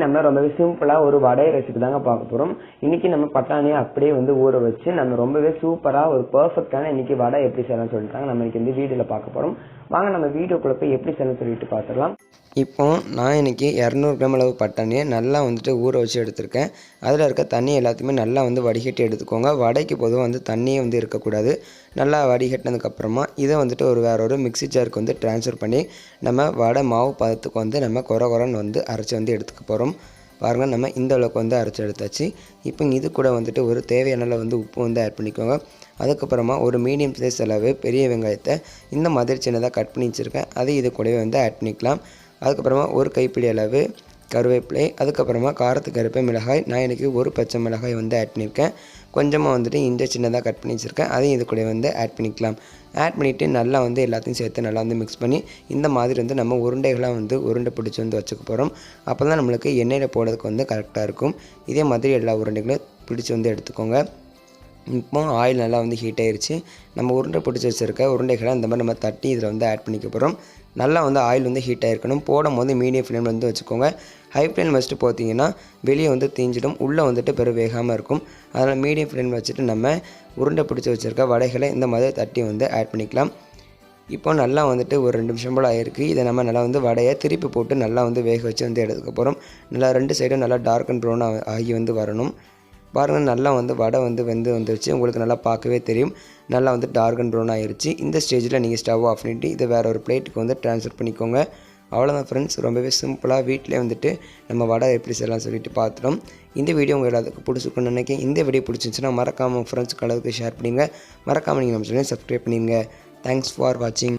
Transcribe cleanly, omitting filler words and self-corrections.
நம்ம ரொம்பவே சிம்பிளா ஒரு வடை ரெசிபி தாங்க பார்க்க போறோம். இன்னைக்கு நம்ம பட்டாணியை அப்படியே வந்து ஊற வச்சு நம்ம ரொம்பவே சூப்பரா ஒரு பெர்ஃபெக்ட்டான இன்னைக்கு வடை எப்படி செய்யலாம்னு சொல்லிட்டாங்க. நம்ம இன்னைக்கு இந்த வீடியோல பார்க்க போறோம். வாங்க நம்ம வீடியோக்குள்ள போய் எப்படி செய்யணும்னு சொல்லிட்டு பார்த்துடலாம். இப்போ நான் இன்றைக்கி 200 கிராம் அளவு பட்டாணியை நல்லா வந்துட்டு ஊற வச்சு எடுத்திருக்கேன். அதில் இருக்க தண்ணி எல்லாத்தையுமே நல்லா வந்து வடிகட்டி எடுத்துக்கோங்க. வடைக்கு பொதுவாக வந்து தண்ணியே வந்து இருக்கக்கூடாது. நல்லா வடிகட்டினதுக்கப்புறமா இதை வந்துட்டு வேற ஒரு மிக்ஸி ஜாருக்கு வந்து ட்ரான்ஸ்ஃபர் பண்ணி நம்ம வடை மாவு பதத்துக்கு வந்து நம்ம கொரன்னு வந்து அரைச்சி வந்து எடுத்துக்க போகிறோம். பாருங்கள், நம்ம இந்த அளவுக்கு வந்து அரைச்சி எடுத்தாச்சு. இப்போ இது கூட வந்துட்டு ஒரு தேவையான அளவு வந்து உப்பு வந்து ஆட் பண்ணிக்கோங்க. அதுக்கப்புறமா ஒரு மீடியம் சைஸ் அளவு பெரிய வெங்காயத்தை இந்த மாதிரி சின்னதாக கட் பண்ணி வச்சுருக்கேன். அதை இது கூடவே வந்து ஆட் பண்ணிக்கலாம். அதுக்கப்புறமா ஒரு கைப்பிடி அளவு கருவேப்பிலை, அதுக்கப்புறமா காரத்துக்கு ஏற்ப மிளகாய். நான் இன்றைக்கி ஒரு பச்சை மிளகாய் வந்து ஆட் பண்ணியிருக்கேன். கொஞ்சமாக வந்துட்டு இஞ்சி சின்னதாக கட் பண்ணி வச்சுருக்கேன். அதையும் இது கூட வந்து ஆட் பண்ணிக்கலாம். ஆட் பண்ணிவிட்டு நல்லா வந்து எல்லாத்தையும் சேர்த்து நல்லா வந்து மிக்ஸ் பண்ணி இந்த மாதிரி வந்து நம்ம உருண்டைகளாக வந்து உருண்டை பிடிச்சி வந்து வச்சுக்க போகிறோம். அப்போ தான் நம்மளுக்கு எண்ணெயில் போடுறதுக்கு வந்து கரெக்டாக இருக்கும். இதே மாதிரி எல்லா உருண்டைகளும் பிடிச்சி வந்து எடுத்துக்கோங்க. இப்போ ஆயில் நல்லா வந்து ஹீட் ஆகிடுச்சு. நம்ம உருண்டை பிடிச்சி வச்சுருக்க உருண்டைகளை இந்த மாதிரி நம்ம தட்டி இதில் வந்து ஆட் பண்ணிக்க போகிறோம். நல்லா வந்து ஆயில் வந்து ஹீட் ஆகிருக்கணும். போடும் போது மீடியம் ஃப்ளேமில் வந்து வச்சுக்கோங்க. ஹை ஃப்ளேம் வச்சுட்டு பார்த்தீங்கன்னா வெளியே வந்து தீஞ்சிடும், உள்ளே வந்துட்டு பிறகு வேகாமல் இருக்கும். அதனால் மீடியம் ஃப்ளேமில் வச்சுட்டு நம்ம உருண்டை பிடிச்சி வச்சுருக்க வடைகளை இந்த மாதிரி தட்டி வந்து ஆட் பண்ணிக்கலாம். இப்போ நல்லா வந்துட்டு ஒரு 2 நிமிஷம் போல் ஆகிருக்கு. இதை நம்ம நல்லா வந்து வடையை திருப்பி போட்டு நல்லா வந்து வேக வச்சு வந்து எடுத்துக்க போகிறோம். நல்லா 2 சைடும் நல்லா டார்க் அண்ட் ப்ரௌன் ஆகி வந்து வரணும். பாருங்கள், நல்லா வந்து வடை வந்து வந்துருச்சு. உங்களுக்கு நல்லா பார்க்கவே தெரியும். நல்லா வந்து டார்க் அண்ட் ப்ரௌன் ஆகிருச்சு. இந்த ஸ்டேஜில் நீங்கள் ஸ்டவ் ஆஃப் பண்ணிவிட்டு இதை வேறு ஒரு பிளேட்டுக்கு வந்து ட்ரான்ஸ்ஃபர் பண்ணிக்கோங்க. அவ்வளோதான் ஃப்ரெண்ட்ஸ், ரொம்பவே சிம்பிளாக வீட்டிலே வந்துட்டு நம்ம வடை எப்படி செய்யலாம் சொல்லிட்டு பார்த்துட்டோம். இந்த வீடியோ உங்கள் எல்லாத்துக்கும் பிடிச்சிருக்குன்னு நினைக்கிறேன். இந்த வீடியோ பிடிச்சிருந்துச்சுன்னா மறக்காமல் ஃப்ரெண்ட்ஸ்க்கு அளவுக்கு ஷேர் பண்ணிடுங்க. மறக்காமல் நீங்கள் நம்ம சேனலை சப்ஸ்கிரைப் பண்ணிடுங்க. தேங்க்ஸ் ஃபார் வாட்சிங்.